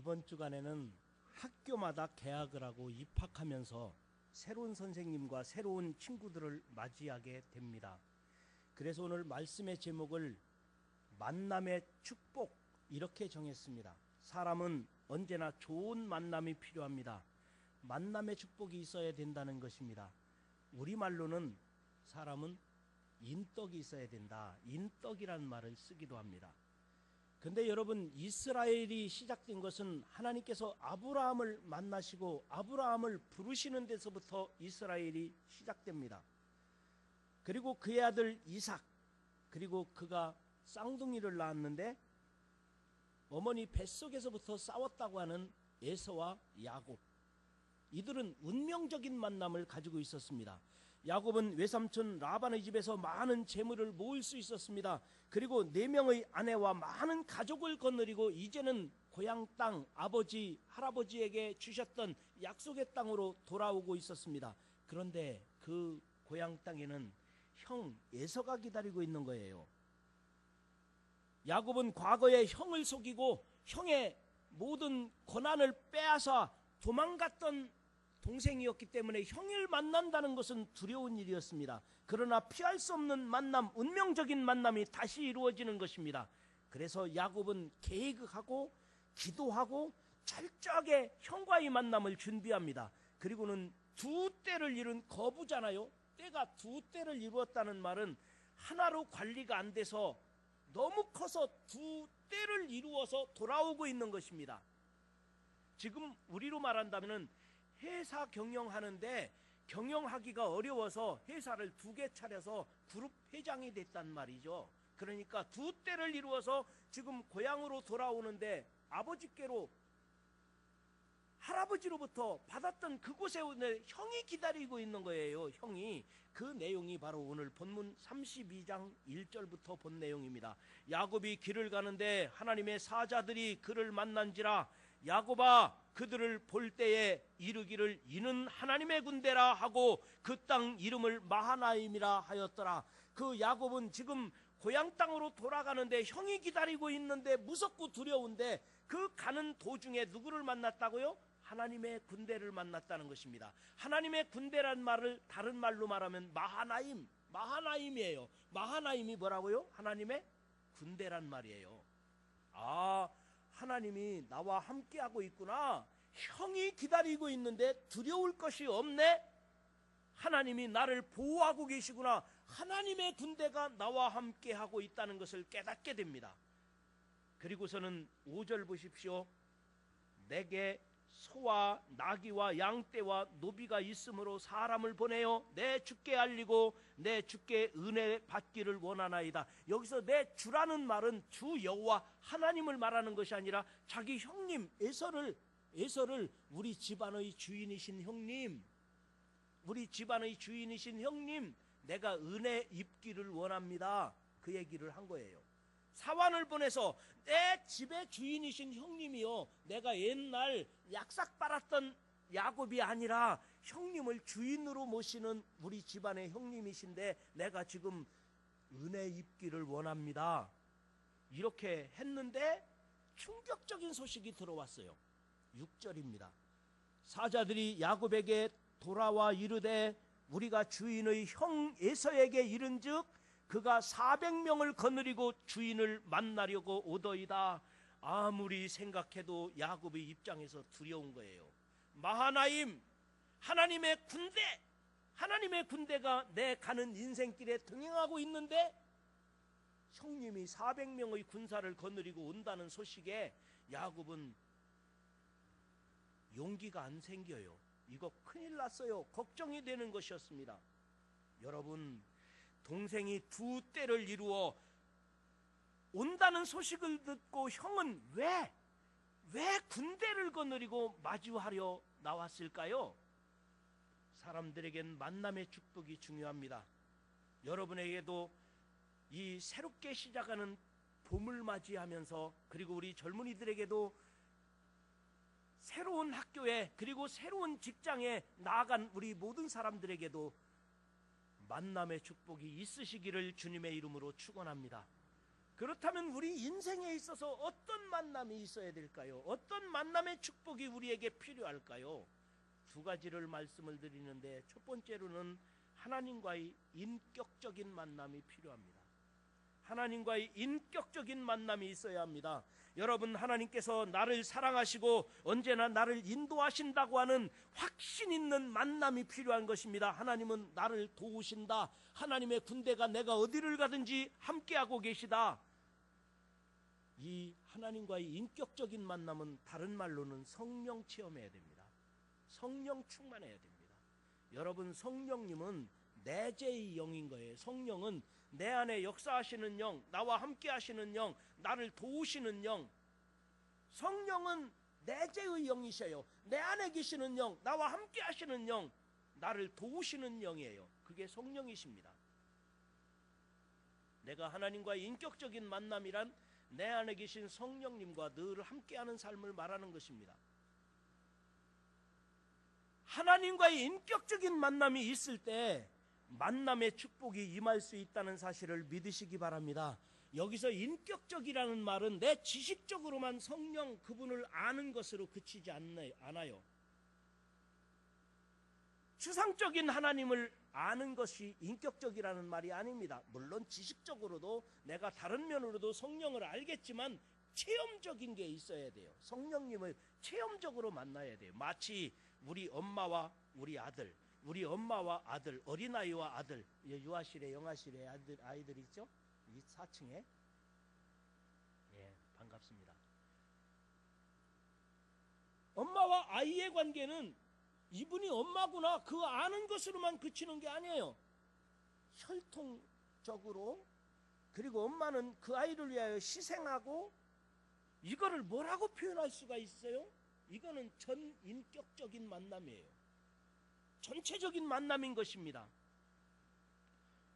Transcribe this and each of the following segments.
이번 주간에는 학교마다 개학을 하고 입학하면서 새로운 선생님과 새로운 친구들을 맞이하게 됩니다. 그래서 오늘 말씀의 제목을 만남의 축복 이렇게 정했습니다. 사람은 언제나 좋은 만남이 필요합니다. 만남의 축복이 있어야 된다는 것입니다. 우리말로는 사람은 인덕이 있어야 된다. 인덕이라는 말을 쓰기도 합니다. 근데 여러분, 이스라엘이 시작된 것은 하나님께서 아브라함을 만나시고 아브라함을 부르시는 데서부터 이스라엘이 시작됩니다. 그리고 그의 아들 이삭, 그리고 그가 쌍둥이를 낳았는데 어머니 뱃속에서부터 싸웠다고 하는 에서와 야곱, 이들은 운명적인 만남을 가지고 있었습니다. 야곱은 외삼촌 라반의 집에서 많은 재물을 모을 수 있었습니다. 그리고 4명의 아내와 많은 가족을 거느리고 이제는 고향 땅, 아버지, 할아버지에게 주셨던 약속의 땅으로 돌아오고 있었습니다. 그런데 그 고향 땅에는 형 에서가 기다리고 있는 거예요. 야곱은 과거에 형을 속이고 형의 모든 권한을 빼앗아 도망갔던 동생이었기 때문에 형을 만난다는 것은 두려운 일이었습니다. 그러나 피할 수 없는 만남, 운명적인 만남이 다시 이루어지는 것입니다. 그래서 야곱은 계획하고 기도하고 철저하게 형과의 만남을 준비합니다. 그리고는 두 때를 이룬 거부잖아요. 때가 두 때를 이루었다는 말은 하나로 관리가 안 돼서 너무 커서 두 때를 이루어서 돌아오고 있는 것입니다. 지금 우리로 말한다면 회사 경영하는데 경영하기가 어려워서 회사를 2개 차려서 그룹 회장이 됐단 말이죠. 그러니까 두 때를 이루어서 지금 고향으로 돌아오는데 아버지께로 할아버지로부터 받았던 그곳에 오늘 형이 기다리고 있는 거예요. 형이. 그 내용이 바로 오늘 본문 32장 1절부터 본 내용입니다. 야곱이 길을 가는데 하나님의 사자들이 그를 만난지라. 야곱아, 그들을 볼 때에 이르기를 이는 하나님의 군대라 하고 그 땅 이름을 마하나임이라 하였더라. 그 야곱은 지금 고향 땅으로 돌아가는데 형이 기다리고 있는데 무섭고 두려운데 그 가는 도중에 누구를 만났다고요? 하나님의 군대를 만났다는 것입니다. 하나님의 군대란 말을 다른 말로 말하면 마하나임, 마하나임이에요. 마하나임이 뭐라고요? 하나님의 군대란 말이에요. 아, 하나님이 나와 함께하고 있구나. 형이 기다리고 있는데 두려울 것이 없네. 하나님이 나를 보호하고 계시구나. 하나님의 군대가 나와 함께하고 있다는 것을 깨닫게 됩니다. 그리고서는 5절 보십시오. 내게 소와 나귀와 양떼와 노비가 있으므로 사람을 보내어 내 주께 알리고 내 주께 은혜 받기를 원하나이다. 여기서 내 주라는 말은 주 여호와 하나님을 말하는 것이 아니라 자기 형님 에서를 우리 집안의 주인이신 형님, 우리 집안의 주인이신 형님, 내가 은혜 입기를 원합니다. 그 얘기를 한 거예요. 사환을 보내서 내 집의 주인이신 형님이요, 내가 옛날 약삭 빨았던 야곱이 아니라 형님을 주인으로 모시는 우리 집안의 형님이신데 내가 지금 은혜 입기를 원합니다. 이렇게 했는데 충격적인 소식이 들어왔어요. 6절입니다. 사자들이 야곱에게 돌아와 이르되 우리가 주인의 형 에서에게 이른즉 그가 400명을 거느리고 주인을 만나려고 오더이다. 아무리 생각해도 야곱의 입장에서 두려운 거예요. 마하나임, 하나님의 군대, 하나님의 군대가 내 가는 인생길에 등행하고 있는데 형님이 400명의 군사를 거느리고 온다는 소식에 야곱은 용기가 안 생겨요. 이거 큰일 났어요. 걱정이 되는 것이었습니다. 여러분, 동생이 두 때를 이루어 온다는 소식을 듣고 형은 왜 군대를 거느리고 마주하려 나왔을까요? 사람들에겐 만남의 축복이 중요합니다. 여러분에게도 이 새롭게 시작하는 봄을 맞이하면서, 그리고 우리 젊은이들에게도 새로운 학교에, 그리고 새로운 직장에 나아간 우리 모든 사람들에게도 만남의 축복이 있으시기를 주님의 이름으로 축원합니다. 그렇다면 우리 인생에 있어서 어떤 만남이 있어야 될까요? 어떤 만남의 축복이 우리에게 필요할까요? 두 가지를 말씀을 드리는데, 첫 번째로는 하나님과의 인격적인 만남이 필요합니다. 하나님과의 인격적인 만남이 있어야 합니다. 여러분, 하나님께서 나를 사랑하시고 언제나 나를 인도하신다고 하는 확신 있는 만남이 필요한 것입니다. 하나님은 나를 도우신다. 하나님의 군대가 내가 어디를 가든지 함께하고 계시다. 이 하나님과의 인격적인 만남은 다른 말로는 성령 체험해야 됩니다. 성령 충만해야 됩니다. 여러분, 성령님은 내재의 영인 거예요. 성령은 내 안에 역사하시는 영, 나와 함께 하시는 영, 나를 도우시는 영. 성령은 내재의 영이셔요. 내 안에 계시는 영, 나와 함께 하시는 영, 나를 도우시는 영이에요. 그게 성령이십니다. 내가 하나님과의 인격적인 만남이란 내 안에 계신 성령님과 늘 함께하는 삶을 말하는 것입니다. 하나님과의 인격적인 만남이 있을 때 만남의 축복이 임할 수 있다는 사실을 믿으시기 바랍니다. 여기서 인격적이라는 말은 내 지식적으로만 성령 그분을 아는 것으로 그치지 않아요. 추상적인 하나님을 아는 것이 인격적이라는 말이 아닙니다. 물론 지식적으로도 내가 다른 면으로도 성령을 알겠지만 체험적인 게 있어야 돼요. 성령님을 체험적으로 만나야 돼요. 마치 우리 엄마와 우리 아들, 우리 엄마와 아들, 어린아이와 아들, 유아실에 영아실에 아이들 있죠? 이 4층에. 예, 반갑습니다. 엄마와 아이의 관계는 이분이 엄마구나 그 아는 것으로만 그치는 게 아니에요. 혈통적으로, 그리고 엄마는 그 아이를 위하여 희생하고, 이거를 뭐라고 표현할 수가 있어요? 이거는 전인격적인 만남이에요. 전체적인 만남인 것입니다.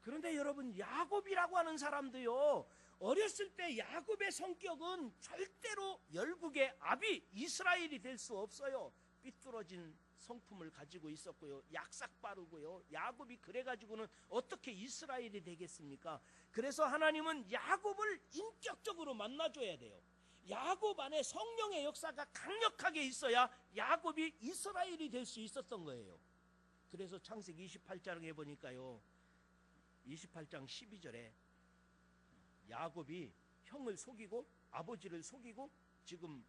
그런데 여러분, 야곱이라고 하는 사람도요, 어렸을 때 야곱의 성격은 절대로 열국의 아비 이스라엘이 될 수 없어요. 삐뚤어진 성품을 가지고 있었고요, 약삭 빠르고요. 야곱이 그래가지고는 어떻게 이스라엘이 되겠습니까? 그래서 하나님은 야곱을 인격적으로 만나줘야 돼요. 야곱 안에 성령의 역사가 강력하게 있어야 야곱이 이스라엘이 될 수 있었던 거예요. 그래서 창세기 28장에 보니까요, 28장 12절에 야곱이 형을 속이고 아버지를 속이고 지금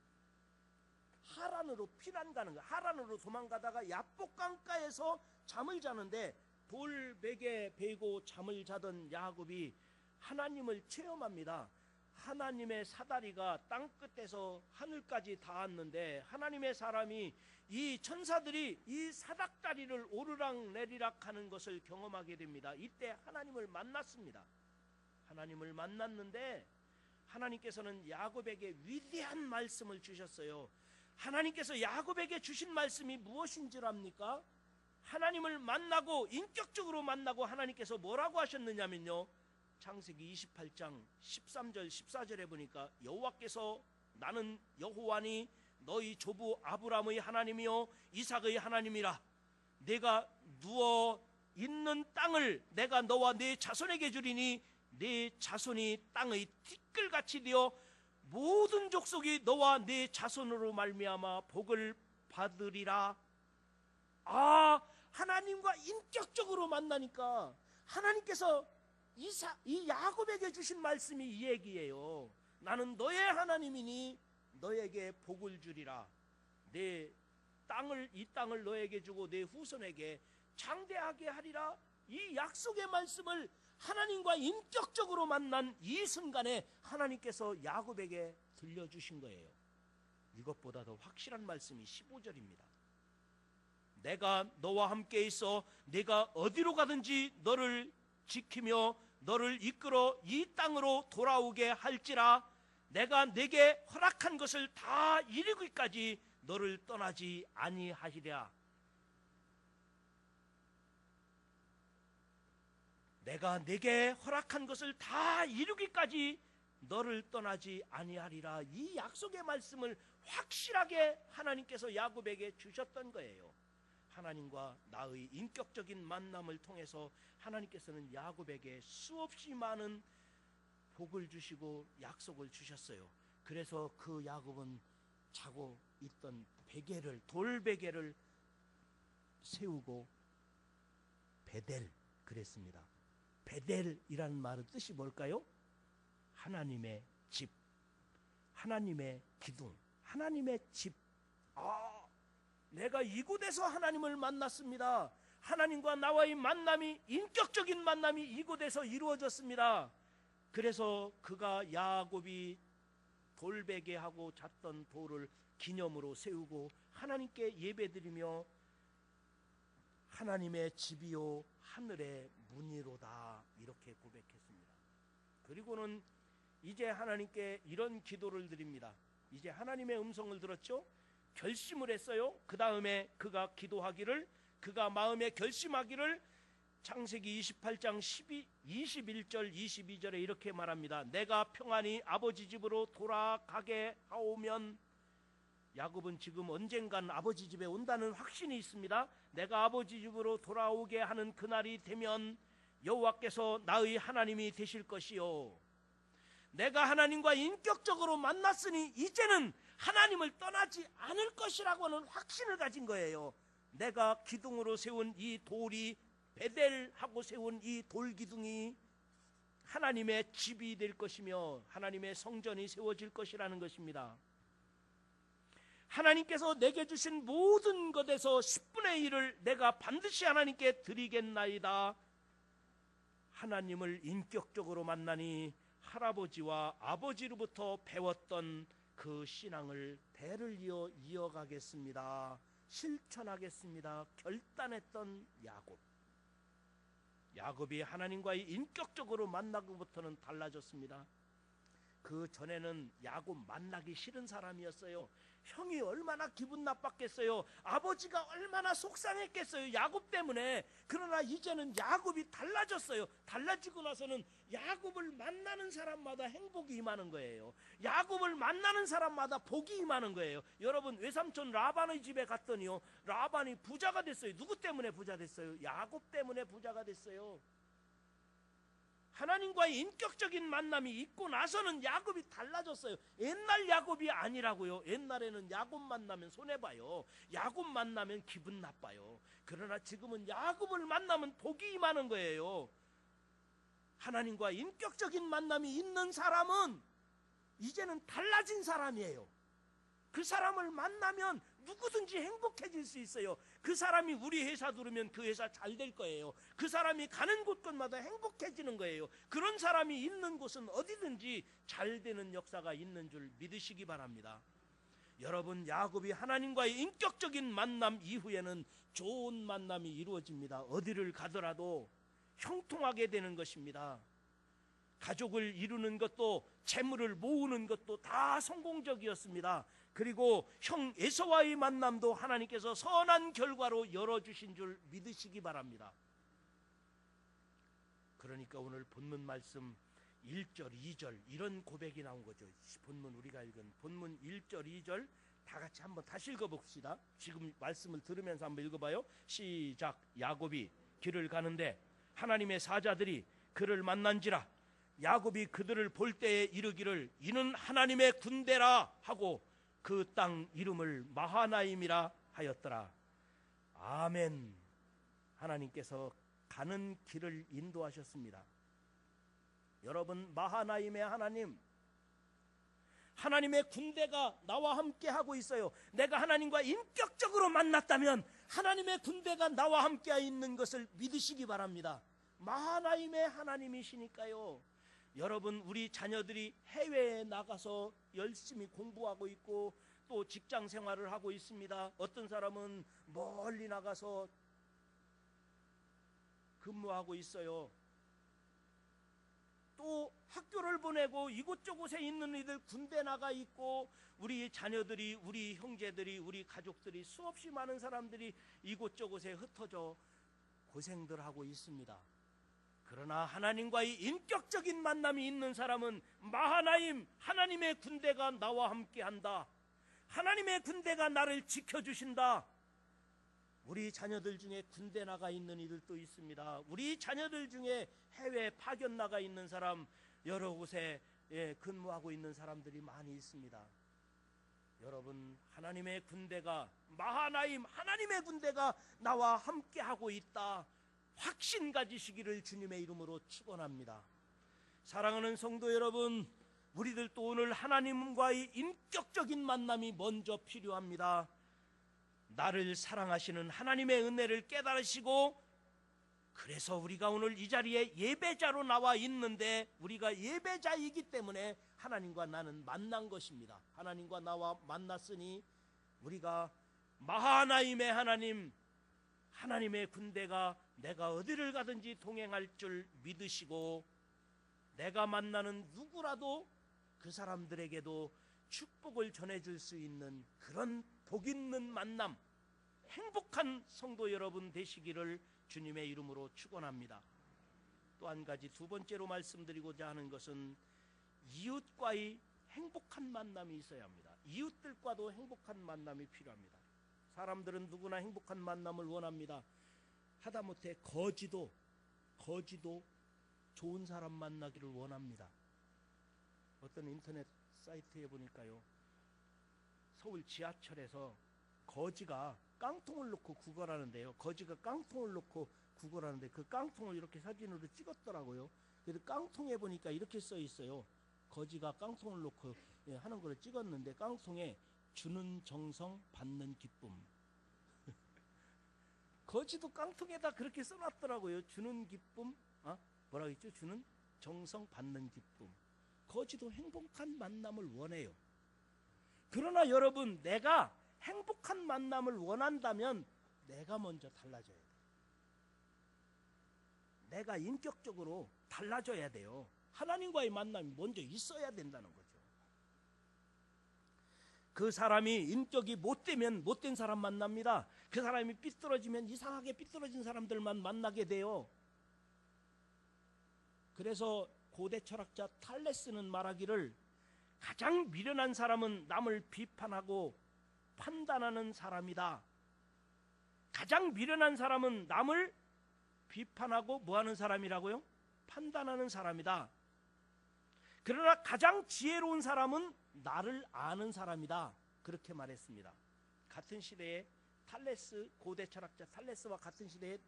하란으로 피난 가는 거야. 하란으로 도망가다가 야복강가에서 잠을 자는데 돌베개 베고 잠을 자던 야곱이 하나님을 체험합니다. 하나님의 사다리가 땅 끝에서 하늘까지 닿았는데 하나님의 사람이, 이 천사들이 이 사닥다리를 오르락 내리락 하는 것을 경험하게 됩니다. 이때 하나님을 만났습니다. 하나님을 만났는데 하나님께서는 야곱에게 위대한 말씀을 주셨어요. 하나님께서 야곱에게 주신 말씀이 무엇인 줄 압니까? 하나님을 만나고 인격적으로 만나고 하나님께서 뭐라고 하셨느냐면요, 창세기 28장 13절 14절에 보니까 여호와께서 나는 여호와니 너희 조부 아브라함의 하나님이요 이삭의 하나님이라. 내가 누워 있는 땅을 내가 너와 네 자손에게 주리니 네 자손이 땅의 티끌같이 되어 모든 족속이 너와 네 자손으로 말미암아 복을 받으리라. 하나님과 인격적으로 만나니까 하나님께서 이 야곱에게 주신 말씀이 이 얘기예요. 나는 너의 하나님이니 너에게 복을 주리라. 이 땅을 너에게 주고 내 후손에게 장대하게 하리라. 이 약속의 말씀을 하나님과 인격적으로 만난 이 순간에 하나님께서 야곱에게 들려주신 거예요. 이것보다 더 확실한 말씀이 15절입니다. 내가 너와 함께 있어 네가 어디로 가든지 너를 지키며 너를 이끌어 이 땅으로 돌아오게 할지라. 내가 네게 허락한 것을 다 이루기까지 너를 떠나지 아니하리라. 내가 네게 허락한 것을 다 이루기까지 너를 떠나지 아니하리라. 이 약속의 말씀을 확실하게 하나님께서 야곱에게 주셨던 거예요. 하나님과 나의 인격적인 만남을 통해서 하나님께서는 야곱에게 수없이 많은 복을 주시고 약속을 주셨어요. 그래서 그 야곱은 자고 있던 베개를, 돌베개를 세우고 베델 그랬습니다. 베델이라는 말은 뜻이 뭘까요? 하나님의 집, 하나님의 기둥, 하나님의 집. 내가 이곳에서 하나님을 만났습니다. 하나님과 나와의 만남이, 인격적인 만남이 이곳에서 이루어졌습니다. 그래서 그가 야곱이 돌베개하고 잤던 돌을 기념으로 세우고 하나님께 예배드리며 하나님의 집이요 하늘의 문이로다 이렇게 고백했습니다. 그리고는 이제 하나님께 이런 기도를 드립니다. 이제 하나님의 음성을 들었죠? 결심을 했어요. 그 다음에 그가 기도하기를, 그가 마음에 결심하기를 창세기 28장 21절 22절에 이렇게 말합니다. 내가 평안히 아버지 집으로 돌아가게 하오면, 야곱은 지금 언젠간 아버지 집에 온다는 확신이 있습니다. 내가 아버지 집으로 돌아오게 하는 그날이 되면 여호와께서 나의 하나님이 되실 것이요, 내가 하나님과 인격적으로 만났으니 이제는 하나님을 떠나지 않을 것이라고 하는 확신을 가진 거예요. 내가 기둥으로 세운 이 돌이, 베델하고 세운 이 돌기둥이 하나님의 집이 될 것이며 하나님의 성전이 세워질 것이라는 것입니다. 하나님께서 내게 주신 모든 것에서 10분의 1을 내가 반드시 하나님께 드리겠나이다. 하나님을 인격적으로 만나니 할아버지와 아버지로부터 배웠던 그 신앙을 대를 이어 이어가겠습니다. 실천하겠습니다. 결단했던 야곱. 야곱이 하나님과의 인격적으로 만나고부터는 달라졌습니다. 그 전에는 야곱 만나기 싫은 사람이었어요. 형이 얼마나 기분 나빴겠어요. 아버지가 얼마나 속상했겠어요, 야곱 때문에. 그러나 이제는 야곱이 달라졌어요. 달라지고 나서는 야곱을 만나는 사람마다 행복이 임하는 거예요. 야곱을 만나는 사람마다 복이 임하는 거예요. 여러분, 외삼촌 라반의 집에 갔더니요, 라반이 부자가 됐어요. 누구 때문에 부자 됐어요? 야곱 때문에 부자가 됐어요. 하나님과의 인격적인 만남이 있고 나서는 야곱이 달라졌어요. 옛날 야곱이 아니라고요. 옛날에는 야곱 만나면 손해봐요. 야곱 만나면 기분 나빠요. 그러나 지금은 야곱을 만나면 복이 임하는 거예요. 하나님과 인격적인 만남이 있는 사람은 이제는 달라진 사람이에요. 그 사람을 만나면 누구든지 행복해질 수 있어요. 그 사람이 우리 회사 들으면 그 회사 잘 될 거예요. 그 사람이 가는 곳곳마다 행복해지는 거예요. 그런 사람이 있는 곳은 어디든지 잘 되는 역사가 있는 줄 믿으시기 바랍니다. 여러분, 야곱이 하나님과의 인격적인 만남 이후에는 좋은 만남이 이루어집니다. 어디를 가더라도 형통하게 되는 것입니다. 가족을 이루는 것도, 재물을 모으는 것도 다 성공적이었습니다. 그리고 형 에서와의 만남도 하나님께서 선한 결과로 열어주신 줄 믿으시기 바랍니다. 그러니까 오늘 본문 말씀 1절, 2절 이런 고백이 나온 거죠. 본문, 우리가 읽은 본문 1절, 2절 다 같이 한번 다시 읽어봅시다. 지금 말씀을 들으면서 한번 읽어봐요. 시작. 야곱이 길을 가는데 하나님의 사자들이 그를 만난지라. 야곱이 그들을 볼 때에 이르기를 이는 하나님의 군대라 하고 그 땅 이름을 마하나임이라 하였더라. 아멘. 하나님께서 가는 길을 인도하셨습니다. 여러분, 마하나임의 하나님, 하나님의 군대가 나와 함께 하고 있어요. 내가 하나님과 인격적으로 만났다면 하나님의 군대가 나와 함께 있는 것을 믿으시기 바랍니다. 마하나임의 하나님이시니까요. 여러분, 우리 자녀들이 해외에 나가서 열심히 공부하고 있고 또 직장 생활을 하고 있습니다. 어떤 사람은 멀리 나가서 근무하고 있어요. 또 학교를 보내고 이곳저곳에 있는 이들 군대 나가 있고, 우리 자녀들이, 우리 형제들이, 우리 가족들이, 수없이 많은 사람들이 이곳저곳에 흩어져 고생들 하고 있습니다. 그러나 하나님과의 인격적인 만남이 있는 사람은 마하나임, 하나님의 군대가 나와 함께한다. 하나님의 군대가 나를 지켜주신다. 우리 자녀들 중에 군대 나가 있는 이들도 있습니다. 우리 자녀들 중에 해외 파견 나가 있는 사람, 여러 곳에 근무하고 있는 사람들이 많이 있습니다. 여러분, 하나님의 군대가, 마하나임 하나님의 군대가 나와 함께하고 있다, 확신 가지시기를 주님의 이름으로 축원합니다. 사랑하는 성도 여러분, 우리들도 오늘 하나님과의 인격적인 만남이 먼저 필요합니다. 나를 사랑하시는 하나님의 은혜를 깨달으시고, 그래서 우리가 오늘 이 자리에 예배자로 나와 있는데, 우리가 예배자이기 때문에 하나님과 나는 만난 것입니다. 하나님과 나와 만났으니 우리가 마하나임의 하나님, 하나님의 군대가 내가 어디를 가든지 동행할 줄 믿으시고, 내가 만나는 누구라도 그 사람들에게도 축복을 전해줄 수 있는 그런 복 있는 만남, 행복한 성도 여러분 되시기를 주님의 이름으로 축원합니다. 또 한 가지, 두 번째로 말씀드리고자 하는 것은 이웃과의 행복한 만남이 있어야 합니다. 이웃들과도 행복한 만남이 필요합니다. 사람들은 누구나 행복한 만남을 원합니다. 하다못해 거지도 좋은 사람 만나기를 원합니다. 어떤 인터넷 사이트에 보니까요, 서울 지하철에서 거지가 깡통을 놓고 구걸하는데요, 거지가 깡통을 놓고 구걸하는데 그 깡통을 이렇게 사진으로 찍었더라고요. 그래서 깡통에 보니까 이렇게 써 있어요. 거지가 깡통을 놓고 하는 걸 찍었는데, 깡통에 주는 정성 받는 기쁨. 거지도 깡통에다 그렇게 써놨더라고요. 주는 기쁨, 뭐라고 했죠? 주는 정성 받는 기쁨. 거지도 행복한 만남을 원해요. 그러나 여러분, 내가 행복한 만남을 원한다면 내가 먼저 달라져야 돼요. 내가 인격적으로 달라져야 돼요. 하나님과의 만남이 먼저 있어야 된다는 거죠. 그 사람이 인격이 못되면 못된 사람 만납니다. 그 사람이 삐뚤어지면 이상하게 삐뚤어진 사람들만 만나게 돼요. 그래서 고대 철학자 탈레스는 말하기를, 가장 미련한 사람은 남을 비판하고 판단하는 사람이다. 가장 미련한 사람은 남을 비판하고 뭐하는 사람이라고요? 판단하는 사람이다. 그러나 가장 지혜로운 사람은 나를 아는 사람이다. 그렇게 말했습니다. 같은 시대에 탈레스, 고대 철학자 탈레스와 같은 시대에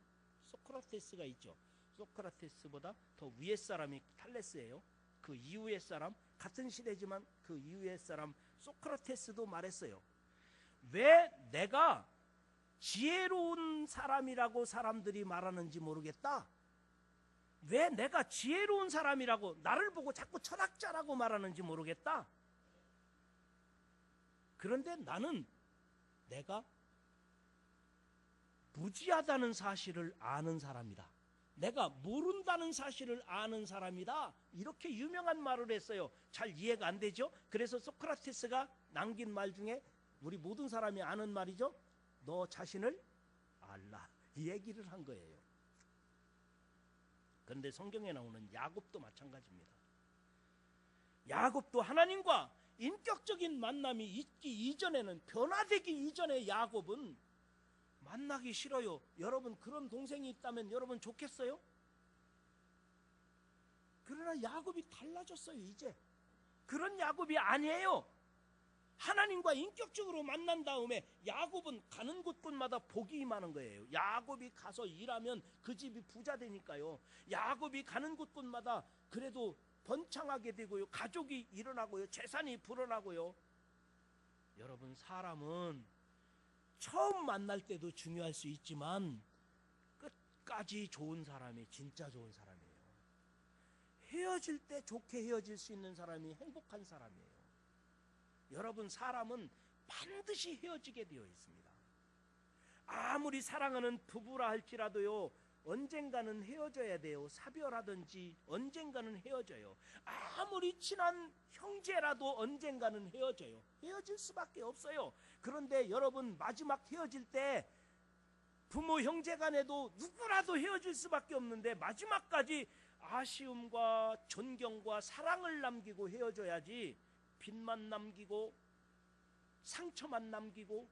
소크라테스가 있죠. 소크라테스보다 더 위의 사람이 탈레스예요. 그 이후의 사람, 같은 시대지만 그 이후의 사람 소크라테스도 말했어요. 왜 내가 지혜로운 사람이라고 사람들이 말하는지 모르겠다. 왜 내가 지혜로운 사람이라고 나를 보고 자꾸 철학자라고 말하는지 모르겠다. 그런데 나는 내가 무지하다는 사실을 아는 사람이다. 내가 모른다는 사실을 아는 사람이다. 이렇게 유명한 말을 했어요. 잘 이해가 안 되죠? 그래서 소크라테스가 남긴 말 중에 우리 모든 사람이 아는 말이죠. 너 자신을 알라. 이 얘기를 한 거예요. 그런데 성경에 나오는 야곱도 마찬가지입니다. 야곱도 하나님과 인격적인 만남이 있기 이전에는, 변화되기 이전에 야곱은 만나기 싫어요. 여러분, 그런 동생이 있다면 여러분 좋겠어요? 그러나 야곱이 달라졌어요. 이제 그런 야곱이 아니에요. 하나님과 인격적으로 만난 다음에 야곱은 가는 곳곳마다 복이 임하는 거예요. 야곱이 가서 일하면 그 집이 부자 되니까요. 야곱이 가는 곳곳마다 그래도 번창하게 되고요. 가족이 일어나고요. 재산이 불어나고요. 여러분, 사람은 처음 만날 때도 중요할 수 있지만 끝까지 좋은 사람이 진짜 좋은 사람이에요. 헤어질 때 좋게 헤어질 수 있는 사람이 행복한 사람이에요. 여러분, 사람은 반드시 헤어지게 되어 있습니다. 아무리 사랑하는 부부라 할지라도요, 언젠가는 헤어져야 돼요. 사별하든지 언젠가는 헤어져요. 아무리 친한 형제라도 언젠가는 헤어져요. 헤어질 수밖에 없어요. 그런데 여러분, 마지막 헤어질 때 부모 형제 간에도 누구라도 헤어질 수밖에 없는데, 마지막까지 아쉬움과 존경과 사랑을 남기고 헤어져야지, 빚만 남기고 상처만 남기고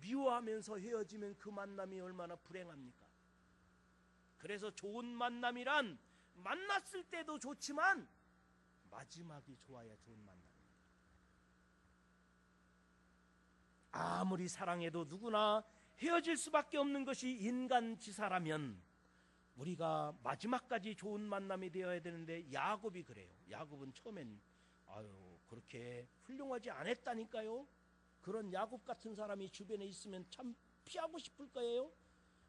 미워하면서 헤어지면 그 만남이 얼마나 불행합니까? 그래서 좋은 만남이란 만났을 때도 좋지만 마지막이 좋아야 좋은 만남입니다. 아무리 사랑해도 누구나 헤어질 수밖에 없는 것이 인간지사라면 우리가 마지막까지 좋은 만남이 되어야 되는데 야곱이 그래요. 야곱은 처음엔 그렇게 훌륭하지 않았다니까요. 그런 야곱 같은 사람이 주변에 있으면 참 피하고 싶을 거예요.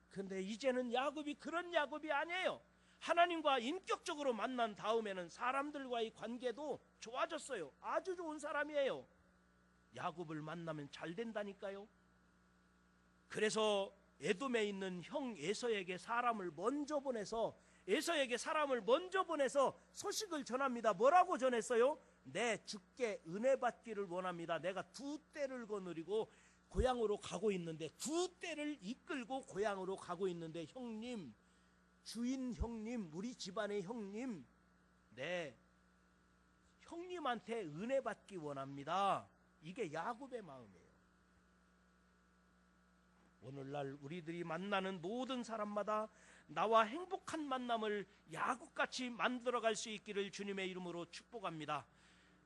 그런데 이제는 야곱이 그런 야곱이 아니에요. 하나님과 인격적으로 만난 다음에는 사람들과의 관계도 좋아졌어요. 아주 좋은 사람이에요. 야곱을 만나면 잘 된다니까요. 그래서 에돔에 있는 형 에서에게 사람을 먼저 보내서 소식을 전합니다. 뭐라고 전했어요? 내 주께 은혜 받기를 원합니다. 내가 두 떼를 거느리고 고향으로 가고 있는데, 두 떼를 이끌고 고향으로 가고 있는데, 형님, 주인 형님, 우리 집안의 형님, 내 형님한테 은혜 받기 원합니다. 이게 야곱의 마음이에요. 오늘날 우리들이 만나는 모든 사람마다 나와 행복한 만남을 야곱같이 만들어갈 수 있기를 주님의 이름으로 축복합니다.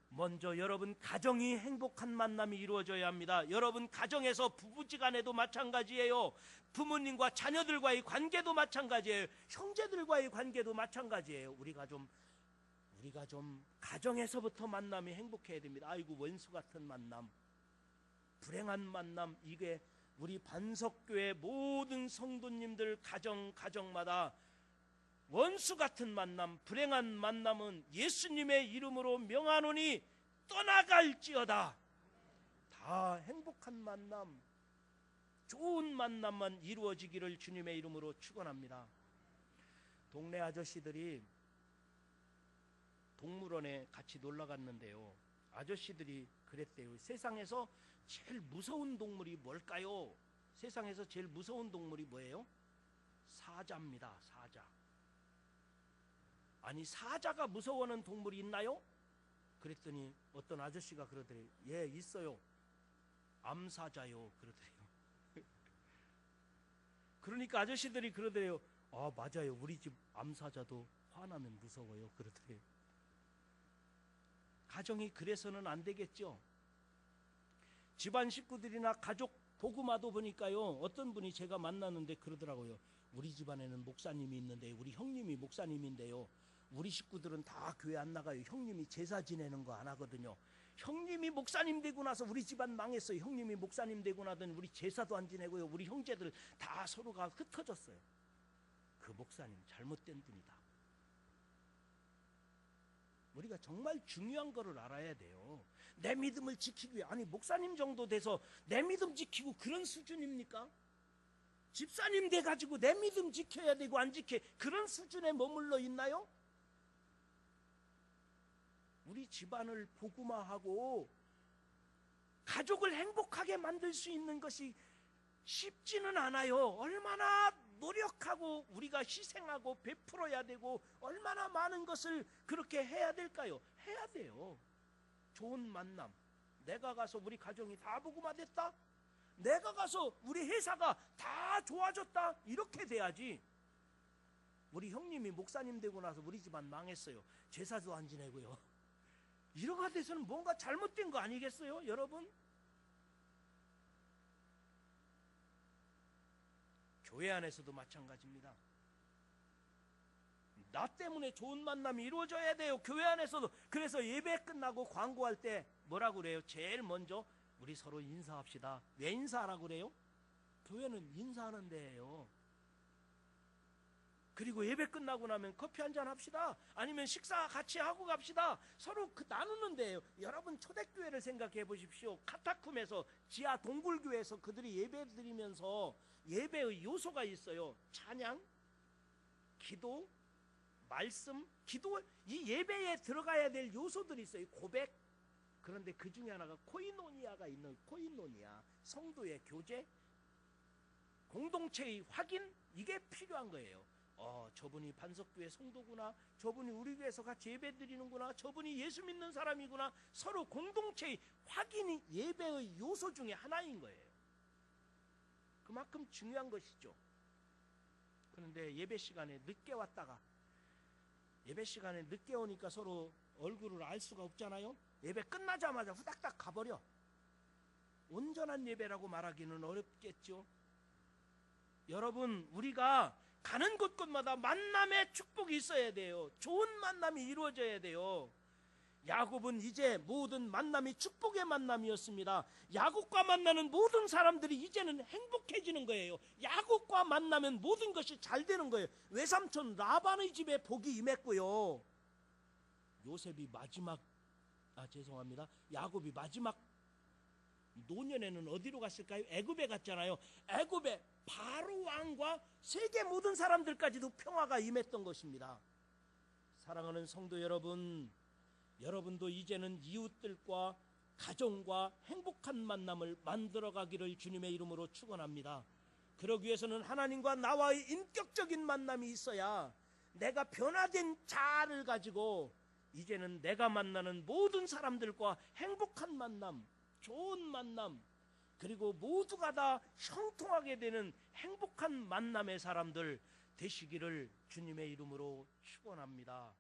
먼저 여러분 가정이 행복한 만남이 이루어져야 합니다. 여러분 가정에서 부부지간에도 마찬가지예요. 부모님과 자녀들과의 관계도 마찬가지예요. 형제들과의 관계도 마찬가지예요. 우리가 좀 가정에서부터 만남이 행복해야 됩니다. 아이고, 원수 같은 만남, 불행한 만남, 이게 우리 반석교회 모든 성도님들 가정마다 원수 같은 만남, 불행한 만남은 예수님의 이름으로 명하노니 떠나갈지어다. 다 행복한 만남, 좋은 만남만 이루어지기를 주님의 이름으로 축원합니다. 동네 아저씨들이 동물원에 같이 놀러 갔는데요. 아저씨들이 그랬대요. 세상에서 제일 무서운 동물이 뭘까요? 세상에서 제일 무서운 동물이 뭐예요? 사자입니다. 사자. 아니, 사자가 무서워하는 동물이 있나요? 그랬더니 어떤 아저씨가 그러더래요. 예, 있어요. 암사자요. 그러더래요. 그러니까 아저씨들이 그러더래요. 아, 맞아요. 우리 집 암사자도 화나면 무서워요. 그러더래요. 가정이 그래서는 안 되겠죠. 집안 식구들이나 가족 도구마도 보니까요, 어떤 분이 제가 만났는데 그러더라고요. 우리 집안에는 목사님이 있는데, 우리 형님이 목사님인데요, 우리 식구들은 다 교회 안 나가요. 형님이 제사 지내는 거 안 하거든요. 형님이 목사님 되고 나서 우리 집안 망했어요. 형님이 목사님 되고 나더니 우리 제사도 안 지내고요. 우리 형제들 다 서로가 흩어졌어요. 그 목사님 잘못된 분이다. 우리가 정말 중요한 거를 알아야 돼요. 내 믿음을 지키기 위해, 아니 목사님 정도 돼서 내 믿음 지키고 그런 수준입니까? 집사님 돼가지고 내 믿음 지켜야 되고 안 지켜, 그런 수준에 머물러 있나요? 우리 집안을 복음화하고 가족을 행복하게 만들 수 있는 것이 쉽지는 않아요. 얼마나 노력하고 우리가 희생하고 베풀어야 되고 얼마나 많은 것을 그렇게 해야 될까요? 해야 돼요. 좋은 만남. 내가 가서 우리 가정이 다 복음화됐다? 내가 가서 우리 회사가 다 좋아졌다? 이렇게 돼야지. 우리 형님이 목사님 되고 나서 우리 집안 망했어요. 제사도 안 지내고요. 이러가 돼서는 뭔가 잘못된 거 아니겠어요, 여러분? 교회 안에서도 마찬가지입니다. 나 때문에 좋은 만남이 이루어져야 돼요. 교회 안에서도. 그래서 예배 끝나고 광고할 때 뭐라고 그래요? 제일 먼저 우리 서로 인사합시다. 왜 인사하라고 그래요? 교회는 인사하는 데예요. 그리고 예배 끝나고 나면 커피 한잔 합시다. 아니면 식사 같이 하고 갑시다. 서로 나누는 데예요. 여러분 초대교회를 생각해 보십시오. 카타쿰에서, 지하 동굴교회에서 그들이 예배 드리면서 예배의 요소가 있어요. 찬양, 기도, 말씀, 기도, 이 예배에 들어가야 될 요소들이 있어요. 고백. 그런데 그 중에 하나가 코이노니아가 있는, 코이노니아, 성도의 교제, 공동체의 확인, 이게 필요한 거예요. 저분이 반석교회 성도구나, 저분이 우리 교회에서 같이 예배 드리는구나, 저분이 예수 믿는 사람이구나. 서로 공동체의 확인이 예배의 요소 중에 하나인 거예요. 그만큼 중요한 것이죠. 그런데 예배 시간에 늦게 왔다가 예배 시간에 늦게 오니까 서로 얼굴을 알 수가 없잖아요. 예배 끝나자마자 후닥닥 가버려. 온전한 예배라고 말하기는 어렵겠죠. 여러분, 우리가 가는 곳곳마다 만남의 축복이 있어야 돼요. 좋은 만남이 이루어져야 돼요. 야곱은 이제 모든 만남이 축복의 만남이었습니다. 야곱과 만나는 모든 사람들이 이제는 행복해지는 거예요. 야곱과 만나면 모든 것이 잘 되는 거예요. 외삼촌 라반의 집에 복이 임했고요. 야곱이 마지막 노년에는 어디로 갔을까요? 애굽에 갔잖아요. 애굽에 바로 왕과 세계 모든 사람들까지도 평화가 임했던 것입니다. 사랑하는 성도 여러분, 여러분도 이제는 이웃들과 가정과 행복한 만남을 만들어가기를 주님의 이름으로 축원합니다. 그러기 위해서는 하나님과 나와의 인격적인 만남이 있어야 내가 변화된 자아를 가지고 이제는 내가 만나는 모든 사람들과 행복한 만남, 좋은 만남, 그리고 모두가 다 형통하게 되는 행복한 만남의 사람들 되시기를 주님의 이름으로 축원합니다.